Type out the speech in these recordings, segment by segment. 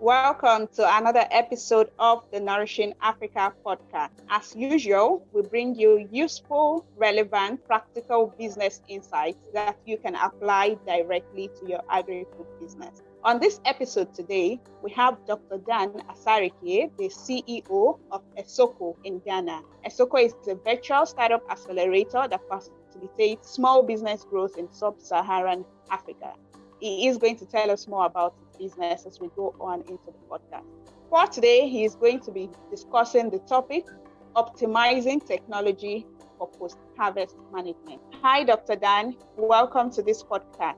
Welcome to another episode of the Nourishing Africa podcast. As usual, we bring you useful, relevant, practical business insights that you can apply directly to your agri-food business. On this episode today, we have Dr. Dan Asare-Kyei, the CEO of Esoko in Ghana. Esoko is a virtual startup accelerator that facilitates small business growth in sub-Saharan Africa. He is going to tell us more about his business as we go on into the podcast. For today, he is going to be discussing the topic, optimizing technology for post-harvest management. Hi, Dr. Dan. Welcome to this podcast.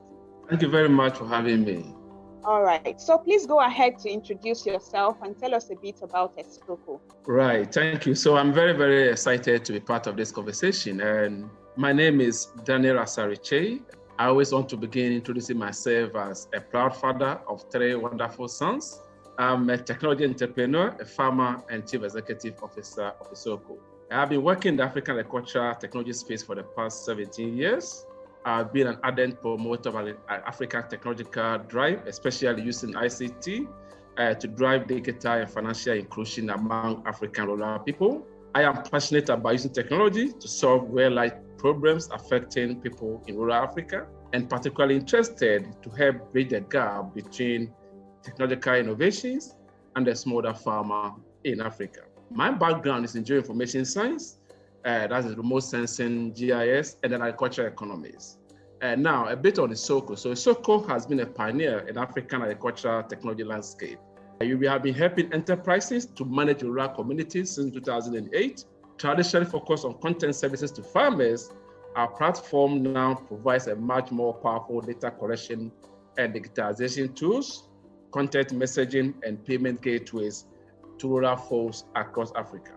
Thank you very much for having me. All right. So please go ahead to introduce yourself and tell us a bit about Esoko. Right. Thank you. So I'm very, very excited to be part of this conversation. And my name is Daniel Asare-Kyei. I always want to begin introducing myself as a proud father of three wonderful sons. I'm a technology entrepreneur, a farmer, and chief executive officer of Esoko. I have been working in the African agricultural technology space for the past 17 years. I've been an ardent promoter of African technological drive, especially using ICT to drive digital and financial inclusion among African rural people. I am passionate about using technology to solve real-life problems affecting people in rural Africa, and particularly interested to help bridge the gap between technological innovations and the smallholder farmer in Africa. My background is in geoinformation science, that is remote sensing, GIS, and then agricultural economics. Now, a bit on Esoko. So Esoko has been a pioneer in African agricultural technology landscape. We have been helping enterprises to manage rural communities since 2008. Traditionally focused on content services to farmers, our platform now provides a much more powerful data collection and digitization tools, content messaging, and payment gateways to rural folks across Africa.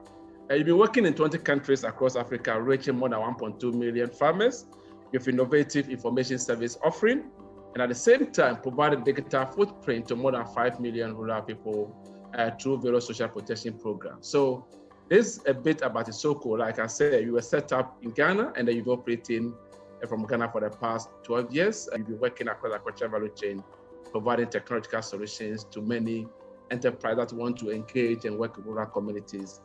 You've been working in 20 countries across Africa, reaching more than 1.2 million farmers with innovative information service offering, and at the same time, providing digital footprint to more than 5 million rural people through various social protection programs. So this is a bit about Esoko. Like I said, you were set up in Ghana, and then you've operating from Ghana for the past 12 years. You've been working across the agricultural value chain, providing technological solutions to many enterprises that want to engage and work with rural communities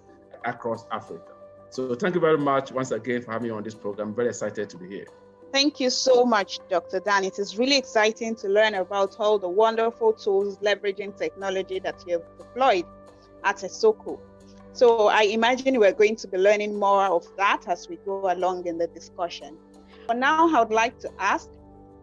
across Africa. So thank you very much once again for having me on this program. I'm very excited to be here. Thank you so much, Dr. Dan. It is really exciting to learn about all the wonderful tools leveraging technology that you have deployed at Esoko. So I imagine we're going to be learning more of that as we go along in the discussion. For now, I would like to ask,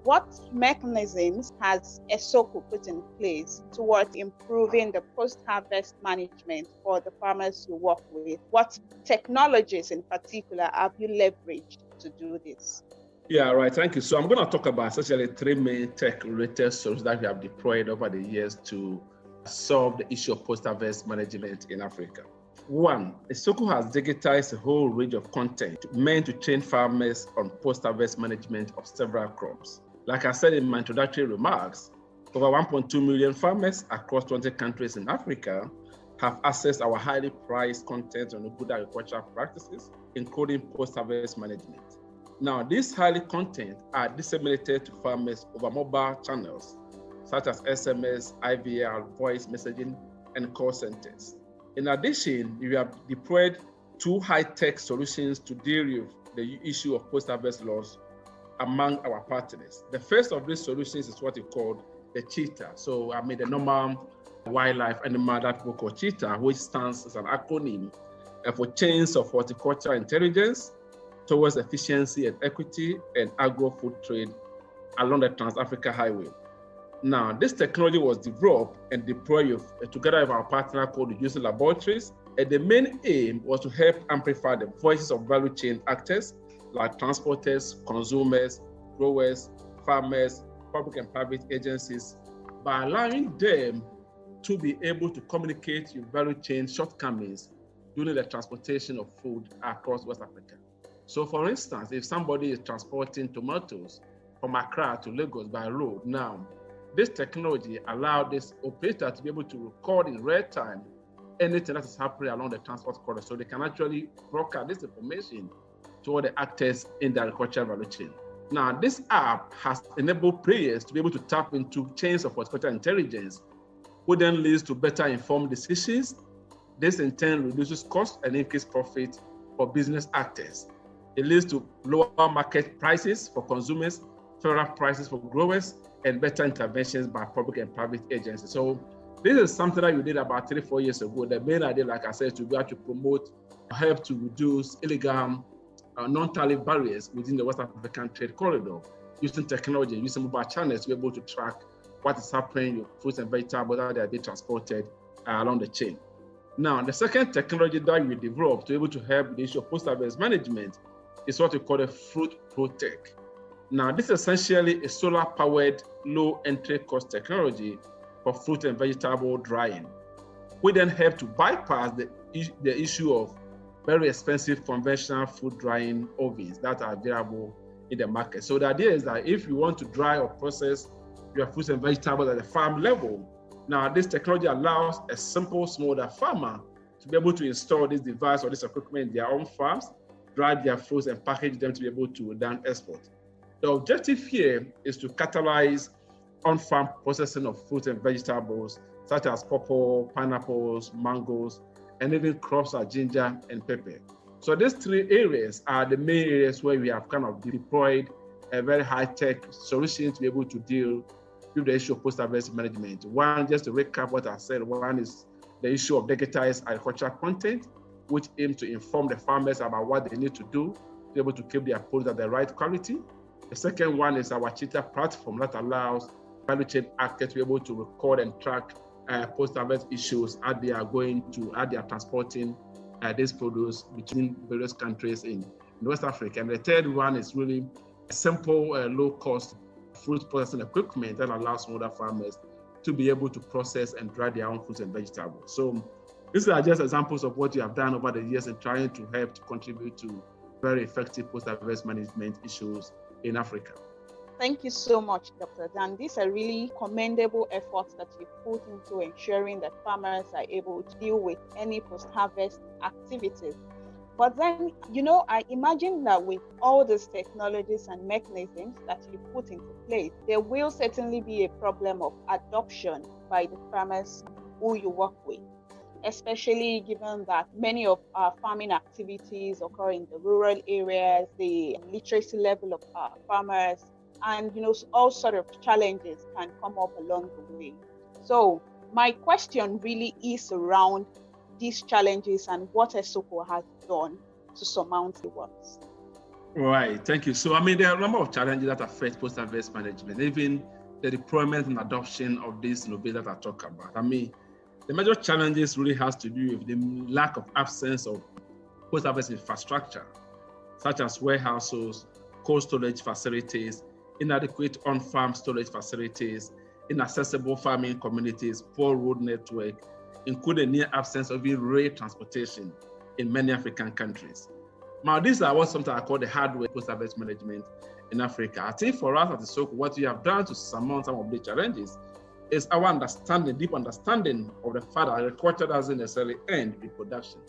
what mechanisms has Esoko put in place towards improving the post-harvest management for the farmers you work with? What technologies in particular have you leveraged to do this? Yeah, right. Thank you. So I'm going to talk about essentially three main tech-related solutions that we have deployed over the years to solve the issue of post-harvest management in Africa. One, Esoko has digitized a whole range of content meant to train farmers on post-harvest management of several crops. Like I said in my introductory remarks, over 1.2 million farmers across 20 countries in Africa have accessed our highly priced content on good agricultural practices, including post-harvest management. Now, these highly content are disseminated to farmers over mobile channels, such as SMS, IVR, voice messaging, and call centers. In addition, we have deployed two high-tech solutions to deal with the issue of post-harvest loss among our partners. The first of these solutions is what we call the cheetah. So, the normal wildlife animal that we call cheetah, which stands as an acronym for Chains of Horticultural Intelligence towards efficiency and equity and agro-food trade along the Trans-Africa Highway. Now, this technology was developed and deployed together with our partner called Using Laboratories. And the main aim was to help amplify the voices of value chain actors like transporters, consumers, growers, farmers, public and private agencies, by allowing them to be able to communicate with value chain shortcomings during the transportation of food across West Africa. So for instance, if somebody is transporting tomatoes from Accra to Lagos by road now, this technology allowed this operator to be able to record in real time anything that is happening along the transport corridor. So they can actually broadcast this information to all the actors in the agricultural value chain. Now, this app has enabled players to be able to tap into chains of horticultural intelligence which then leads to better informed decisions. This in turn reduces costs and increases profit for business actors. It leads to lower market prices for consumers, fairer prices for growers, and better interventions by public and private agencies. So this is something that we did about 3-4 years ago. The main idea, like I said, to be able to promote, help to reduce illegal non-tariff barriers within the West African trade corridor, using technology, using mobile channels to be able to track what is happening with fruits and vegetables that are being transported along the chain. Now, the second technology that we developed to be able to help the issue of post-harvest management is what we call a fruit protect. Now, this is essentially a solar-powered, low-entry cost technology for fruit and vegetable drying. We then help to bypass the issue of very expensive conventional food drying ovens that are available in the market. So the idea is that if you want to dry or process your fruits and vegetables at the farm level, now this technology allows a simple smallholder farmer to be able to install this device or this equipment in their own farms, dry their fruits and package them to be able to then export. The objective here is to catalyze on-farm processing of fruits and vegetables such as pawpaw, pineapples, mangoes, and even crops like ginger and pepper. So these three areas are the main areas where we have kind of deployed a very high-tech solution to be able to deal with the issue of post-harvest management. One, just to recap what I said, one is the issue of digitized agricultural content, which aims to inform the farmers about what they need to do to be able to keep their produce at the right quality. The second one is our Cheetah platform that allows value chain actors to be able to record and track post-harvest issues as they are transporting this produce between various countries in West Africa. And the third one is really a simple, low-cost fruit processing equipment that allows smallholder farmers to be able to process and dry their own fruits and vegetables. So these are just examples of what you have done over the years in trying to help to contribute to very effective post-harvest management issues in Africa. Thank you so much, Dr. Dan. These are really commendable efforts that you put into ensuring that farmers are able to deal with any post-harvest activities. But then, I imagine that with all these technologies and mechanisms that you put into place, there will certainly be a problem of adoption by the farmers who you work with, especially given that many of our farming activities occur in the rural areas, the literacy level of our farmers, and all sort of challenges can come up along the way. So my question really is around these challenges and what Esoko has done to surmount the ones. Right, thank you. So there are a number of challenges that affect post-harvest management, even the deployment and adoption of this innovation that I talk about. The major challenges really has to do with the lack of absence of post-harvest infrastructure, such as warehouses, cold storage facilities, inadequate on-farm storage facilities, inaccessible farming communities, poor road network, including near absence of rail transportation in many African countries. Now, these are something I call the hardware post-harvest management in Africa. I think for us at Esoko, what we have done to surmount some of the challenges is our deep understanding of the fact that agriculture doesn't necessarily end with production.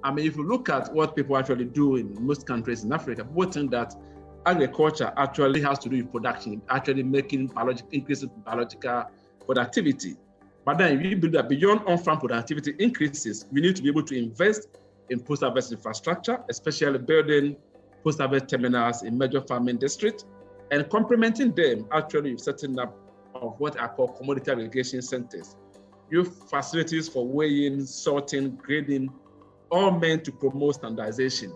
If you look at what people actually do in most countries in Africa, people think that agriculture actually has to do with production, actually increasing biological productivity. But then we believe that beyond on-farm productivity increases, we need to be able to invest in post-harvest infrastructure, especially building post-harvest terminals in major farming districts, and complementing them actually with setting up of what are called commodity aggregation centers. Facilities for weighing, sorting, grading, all meant to promote standardization.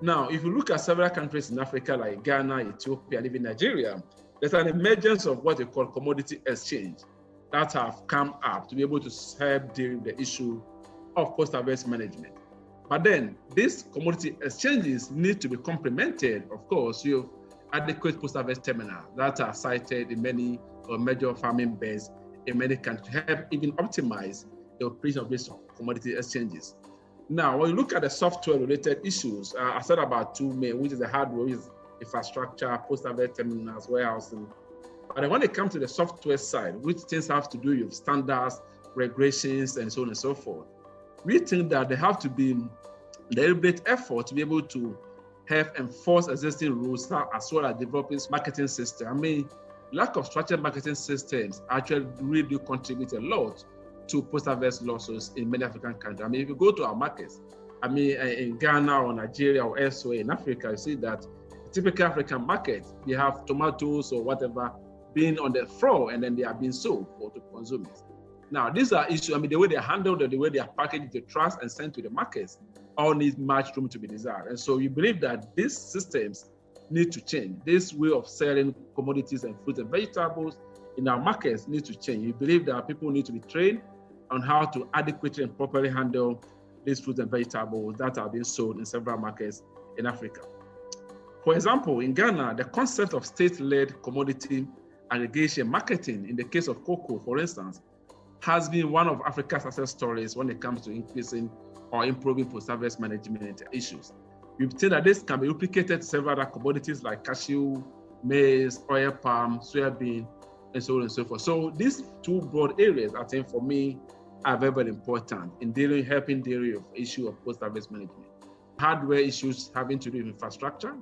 Now, if you look at several countries in Africa like Ghana, Ethiopia, and even Nigeria, there's an emergence of what they call commodity exchange that have come up to be able to help deal with the issue of post-harvest management. But then these commodity exchanges need to be complemented, of course, with adequate post-harvest terminals that are sited in many major farming beds in many countries to help even optimize the operation of these commodity exchanges. Now, when you look at the software-related issues, I said about two main, which is the hardware, which is infrastructure, post-harvest terminals, warehousing. But then when it comes to the software side, which things have to do with standards, regulations, and so on and so forth, we think that there have to be deliberate effort to be able to help enforce existing rules as well as developing marketing system. lack of structured marketing systems actually really do contribute a lot to post-harvest losses in many African countries. I mean, if you go to our markets, I mean, in Ghana or Nigeria or elsewhere in Africa, you see that a typical African market, they have tomatoes or whatever being on the floor and then they are being sold for to consumers. Now, these are issues, I mean, the way they're handled, the way they are packaged, the trust and sent to the markets, all need much room to be desired. And so we believe that these systems need to change. This way of selling commodities and fruits and vegetables in our markets needs to change. We believe that people need to be trained on how to adequately and properly handle these fruits and vegetables that are being sold in several markets in Africa. For example, in Ghana, the concept of state-led commodity aggregation marketing, in the case of cocoa, for instance, has been one of Africa's success stories when it comes to increasing or improving post-harvest management issues. We've seen that this can be replicated to several other commodities like cashew, maize, oil palm, soybean, and so on and so forth. So these two broad areas, I think for me, are very, very important in helping deal with the issue of post-harvest management. Hardware issues having to do with infrastructure,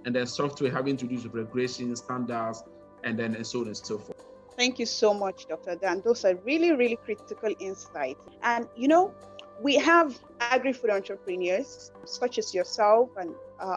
and then software having to do with regulation, standards, and so on and so forth. Thank you so much, Dr. Dan. Those are really, really critical insights. And, we have agri-food entrepreneurs such as yourself and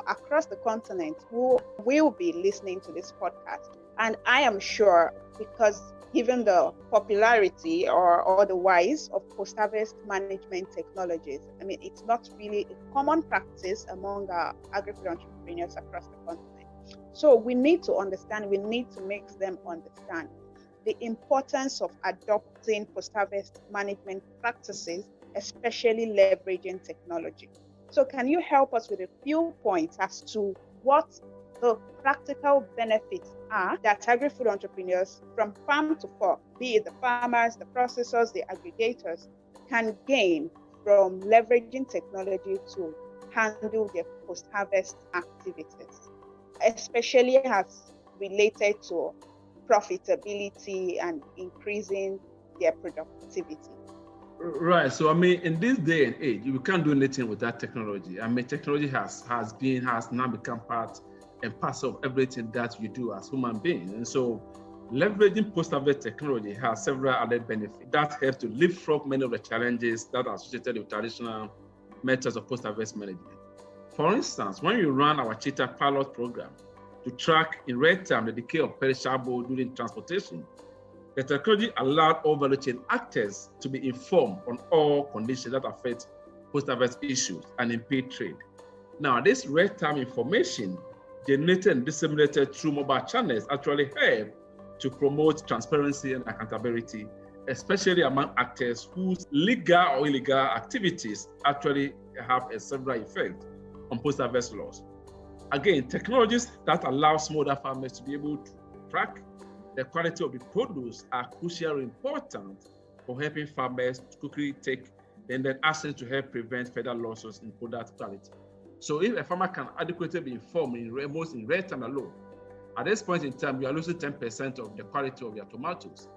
across the continent who will be listening to this podcast. And I am sure, because given the popularity or the rise of post-harvest management technologies, I mean, it's not really a common practice among our agri-food entrepreneurs across the continent. So we need to understand, we need to make them understand the importance of adopting post-harvest management practices, especially leveraging technology. So can you help us with a few points as to what the practical benefits are that agri-food entrepreneurs from farm to fork, be it the farmers, the processors, the aggregators, can gain from leveraging technology to handle their post-harvest activities, especially as related to profitability and increasing their productivity? Right. So, I mean, in this day and age, we can't do anything without technology. I mean, technology has now become part and parcel of everything that we do as human beings. And so, leveraging post-harvest technology has several other benefits that help to leapfrog many of the challenges that are associated with traditional methods of post-harvest management. For instance, when you run our Cheetah pilot program to track in real time the decay of perishable during transportation, the technology allowed all value chain actors to be informed on all conditions that affect post-harvest issues and impede trade. Now, this real-time information generated and disseminated through mobile channels actually help to promote transparency and accountability, especially among actors whose legal or illegal activities actually have a several effect on post-harvest laws. Again, technologies that allow smallholder farmers to be able to track the quality of the produce are crucially important for helping farmers to quickly take action to help prevent further losses in product quality. So if a farmer can adequately be informed in real time alone, at this point in time, you are losing 10% of the quality of your tomatoes.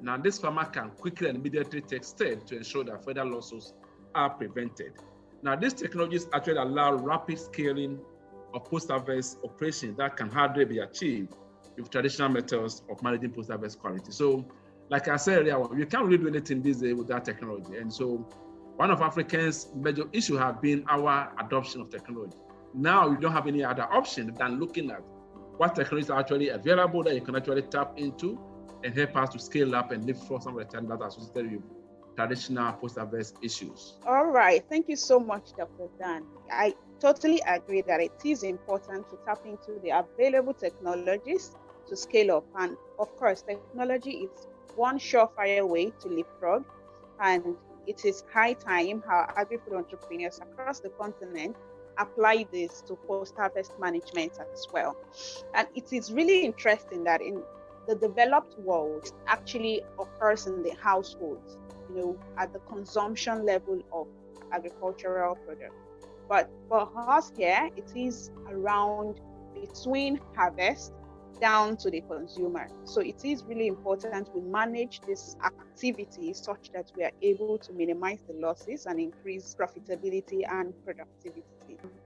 Now, this farmer can quickly and immediately take steps to ensure that further losses are prevented. Now, these technologies actually allow rapid scaling of post-harvest operations that can hardly be achieved with traditional methods of managing post-harvest quality. So, like I said earlier, you can't really do anything these days without technology. And so, one of Africa's major issues has been our adoption of technology. Now, you don't have any other option than looking at what technologies are actually available that you can actually tap into and help us to scale up and live for some of the challenges that are associated with traditional post-harvest issues. All right. Thank you so much, Dr. Dan. I totally agree that it is important to tap into the available technologies to scale up. And of course, technology is one surefire way to leapfrog. And it is high time our agri-food entrepreneurs across the continent apply this to post-harvest management as well. And it is really interesting that in the developed world, it actually occurs in the households, at the consumption level of agricultural products. But for us here, it is around between harvest down to the consumer. So it is really important we manage this activity such that we are able to minimize the losses and increase profitability and productivity.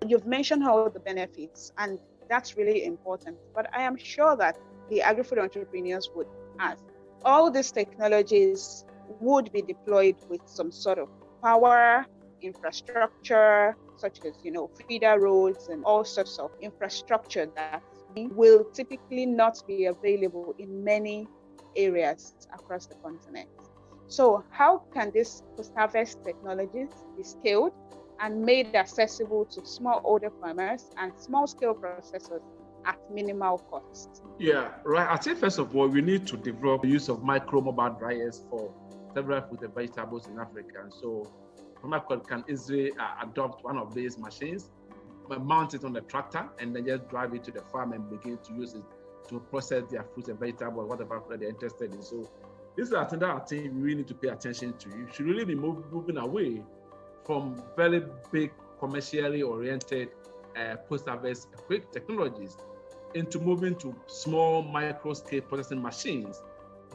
You've mentioned all the benefits, and that's really important. But I am sure that the agri-food entrepreneurs would ask. All these technologies would be deployed with some sort of power, infrastructure, such as, feeder roads and all sorts of infrastructure that will typically not be available in many areas across the continent. So how can these post-harvest technologies be scaled and made accessible to smallholder farmers and small-scale processors at minimal cost? Yeah, right. I think first of all, we need to develop the use of micro mobile dryers for several fruit and vegetables in Africa. And so farmer can easily adopt one of these machines, mount it on the tractor, and then just drive it to the farm and begin to use it to process their fruits and vegetables, whatever they're interested in. So this is a thing that I think we really need to pay attention to. You should really be moving away from very big commercially oriented post-harvest quick technologies into moving to small micro-scale processing machines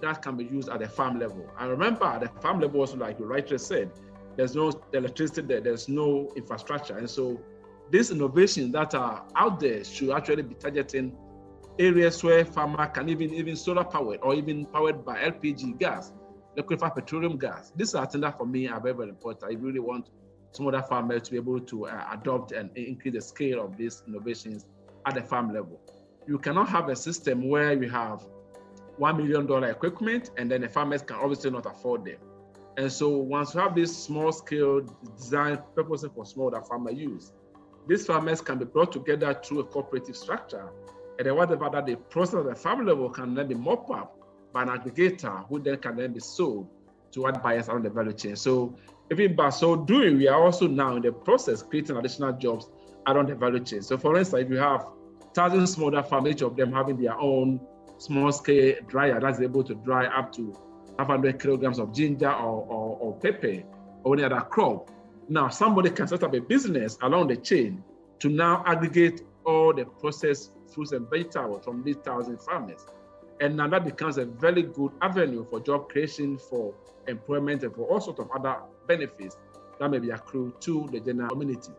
that can be used at the farm level. And remember, at the farm level also, like you rightly said, there's no electricity there, there's no infrastructure. And so these innovations that are out there should actually be targeting areas where farmer can even solar powered or even powered by LPG gas, liquefied petroleum gas. These are things that for me are very, very important. I really want some other farmers to be able to adopt and increase the scale of these innovations at the farm level. You cannot have a system where you have $1 million equipment and then the farmers can obviously not afford them. And so once you have this small scale design purposes for smallholder farmer use, these farmers can be brought together through a cooperative structure. And then whatever that they process at the farm level can then be mopped up by an aggregator who then can then be sold to other buyers around the value chain. So even by so doing, we are also now in the process creating additional jobs around the value chain. So for instance, if you have 1,000 smallholder farmers, each of them having their own small scale dryer that's able to dry up to 500 kilograms of ginger or pepper or any other crop. Now somebody can set up a business along the chain to now aggregate all the processed fruits and vegetables from these 1,000 farmers. And now that becomes a very good avenue for job creation, for employment, and for all sorts of other benefits that may be accrued to the general community.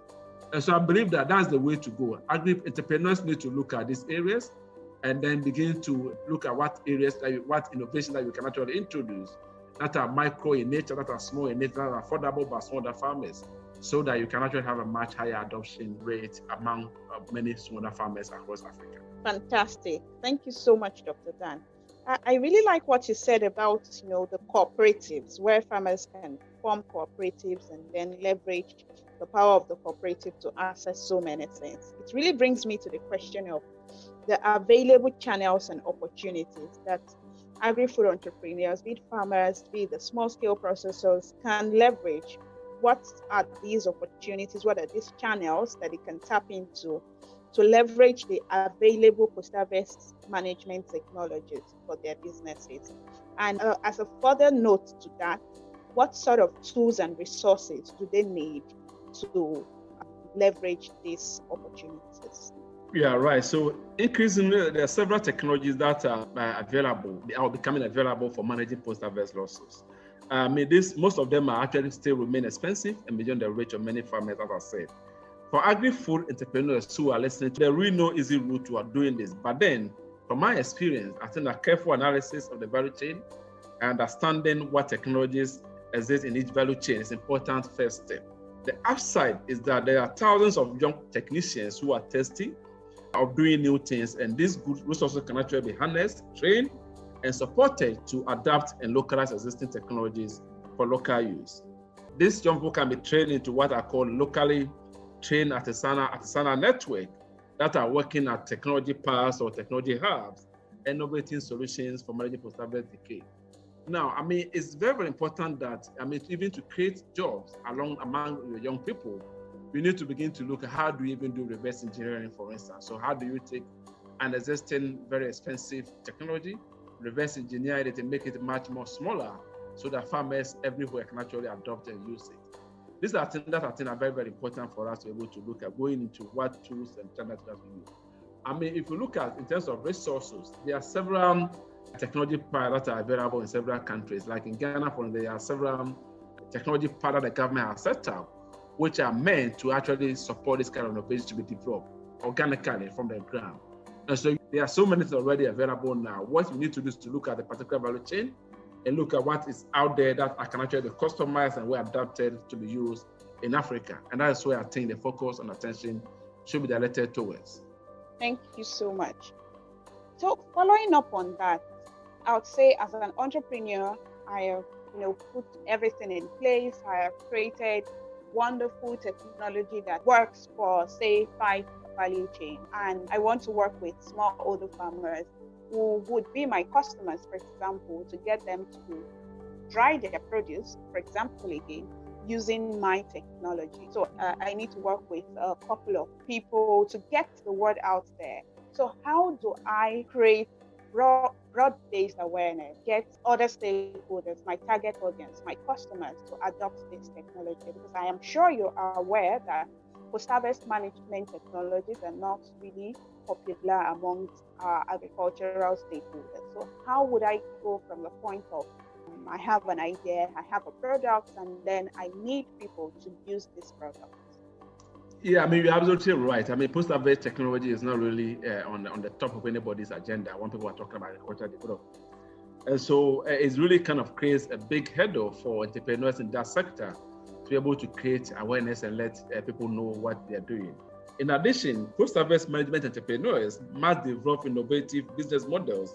And so I believe that that's the way to go. Agri-entrepreneurs need to look at these areas and then begin to look at what areas, what innovations that we can actually introduce that are micro in nature, that are small in nature, that are affordable by smaller farmers, so that you can actually have a much higher adoption rate among many smaller farmers across Africa. Fantastic. Thank you so much, Dr. Dan. I really like what you said about, the cooperatives, where farmers can form cooperatives and then leverage the power of the cooperative to access so many things. It really brings me to the question of the available channels and opportunities that agri-food entrepreneurs, be it farmers, be it the small-scale processors, can leverage. What are these opportunities? What are these channels that they can tap into to leverage the available post-harvest management technologies for their businesses? And as a further note to that, what sort of tools and resources do they need to leverage these opportunities? Yeah, right. So increasingly, there are several technologies that are available. They are becoming available for managing post-harvest losses. Most of them are actually still remain expensive and beyond the reach of many farmers, as I said. For agri-food entrepreneurs who are listening, there really no easy route to doing this. But then, from my experience, I think a careful analysis of the value chain and understanding what technologies exist in each value chain is an important first step. The upside is that there are thousands of young technicians who are thirsty of doing new things, and these good resources can actually be harnessed, trained, and supported to adapt and localize existing technologies for local use. These young people can be trained into what are called locally trained artisanal network that are working at technology parks or technology hubs, innovating solutions for managing post-harvest decay. Now, it's very, very important that, even to create jobs among the young people, we need to begin to look at how do you even do reverse engineering, for instance. So how do you take an existing very expensive technology, reverse engineer it and make it much more smaller so that farmers everywhere can actually adopt and use it. These are things that I think are very, very important for us to be able to look at going into what tools and channels that we use. If you look at in terms of resources, there are several technology parks that are available in several countries. Like in Ghana, there are several technology parks that the government has set up, which are meant to actually support this kind of innovation to be developed organically from the ground. And so there are so many things already available now. What you need to do is to look at the particular value chain and look at what is out there that I can actually be customized and well adapted to be used in Africa. And that is where I think the focus and attention should be directed towards. Thank you so much. So following up on that, I would say as an entrepreneur, I have put everything in place. I have created wonderful technology that works for, say, 5 value chain. And I want to work with smallholder farmers who would be my customers, for example, to get them to dry their produce, for example, again, using my technology. So I need to work with a couple of people to get the word out there. So how do I create broad-based awareness, get other stakeholders, my target audience, my customers to adopt this technology? Because I am sure you are aware that post-harvest management technologies are not really popular amongst our agricultural stakeholders. So how would I go from the point of I have an idea, I have a product, and then I need people to use this product? Yeah, I mean, you're absolutely right. I mean, post-harvest technology is not really on the top of anybody's agenda when people are talking about agricultural development. And so it really kind of creates a big hurdle for entrepreneurs in that sector to be able to create awareness and let people know what they're doing. In addition, post-harvest management entrepreneurs must develop innovative business models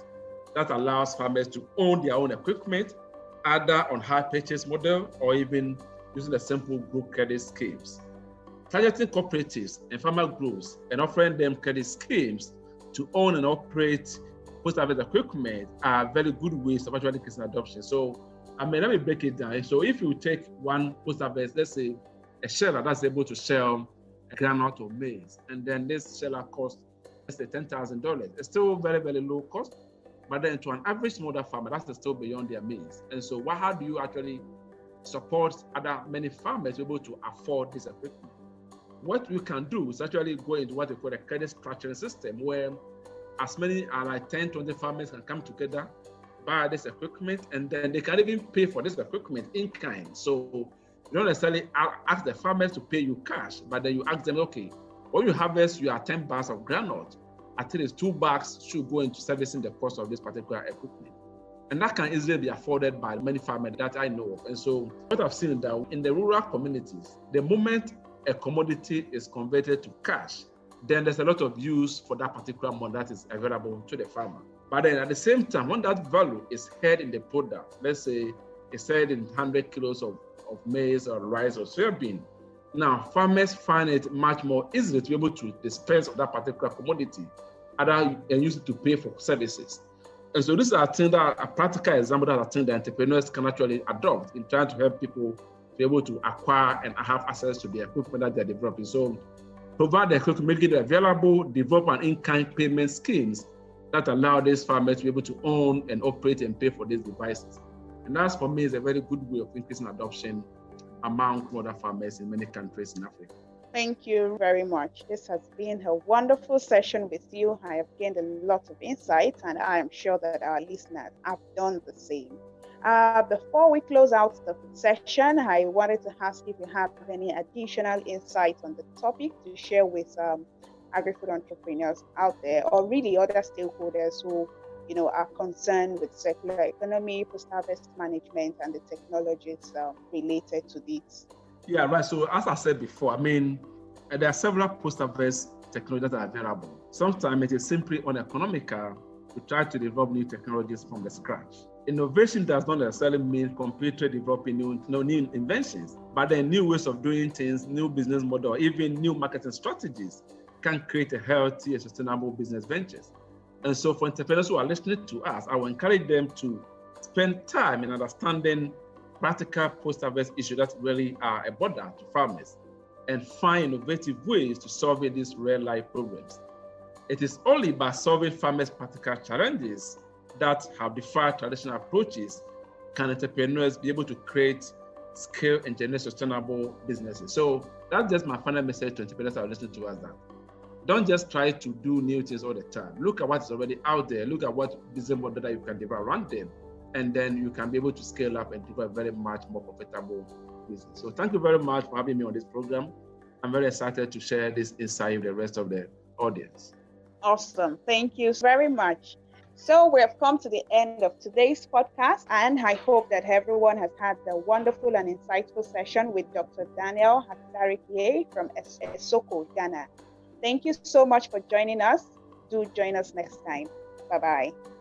that allows farmers to own their own equipment, either on hire purchase model or even using a simple group credit schemes. Targeting cooperatives and farmer groups and offering them credit schemes to own and operate post-harvest equipment are very good ways of actually increasing adoption. So, I mean, let me break it down. So if you take one post-harvest, let's say a sheller that's able to shell a groundnut or maize, and then this sheller costs, let's say $10,000. It's still very, very low cost, but then to an average smallholder farmer, that's still beyond their means. And so how do you actually support many farmers to be able to afford this equipment? What we can do is actually go into what we call a credit structuring system, where as many as like 10, 20 farmers can come together, buy this equipment, and then they can even pay for this equipment in kind. So you don't necessarily ask the farmers to pay you cash, but then you ask them, okay, when you harvest your 10 bags of groundnut, at least 2 bags should go into servicing the cost of this particular equipment. And that can easily be afforded by many farmers that I know of. And so what I've seen is that in the rural communities, the moment a commodity is converted to cash, then there's a lot of use for that particular money that is available to the farmer. But then at the same time, when that value is held in the product, let's say it's held in 100 kilos of maize or rice or soybean, now farmers find it much more easily to be able to dispense of that particular commodity and use it to pay for services. And so this is a practical example that I think the entrepreneurs can actually adopt in trying to help people be able to acquire and have access to the equipment that they're developing. So provide the equipment, make it available, develop an in-kind payment schemes that allow these farmers to be able to own and operate and pay for these devices. And that, for me, is a very good way of increasing adoption among smallholder farmers in many countries in Africa. Thank you very much. This has been a wonderful session with you. I have gained a lot of insight, and I am sure that our listeners have done the same. Before we close out the session, I wanted to ask if you have any additional insights on the topic to share with agri-food entrepreneurs out there, or really other stakeholders who are concerned with circular economy, post-harvest management, and the technologies related to this. Yeah, right. So as I said before, I mean, there are several post-harvest technologies that are available. Sometimes it is simply uneconomical to try to develop new technologies from the scratch. Innovation does not necessarily mean completely developing new inventions, but then new ways of doing things, new business model, even new marketing strategies can create a healthy and sustainable business ventures. And so for entrepreneurs who are listening to us, I will encourage them to spend time in understanding practical post-harvest issues that really are a burden to farmers and find innovative ways to solve these real-life problems. It is only by solving farmers' practical challenges that have defied traditional approaches can entrepreneurs be able to create, scale, and generate sustainable businesses. So that's just my final message to entrepreneurs who are listening to us. That don't just try to do new things all the time. Look at what is already out there. Look at what business model that you can develop around them, and then you can be able to scale up and develop a very much more profitable business. So thank you very much for having me on this program. I'm very excited to share this insight with the rest of the audience. Awesome. Thank you very much. So we have come to the end of today's podcast, and I hope that everyone has had the wonderful and insightful session with Dr. Daniel Asare-Kyei from Esoko, Ghana. Thank you so much for joining us. Do join us next time. Bye-bye.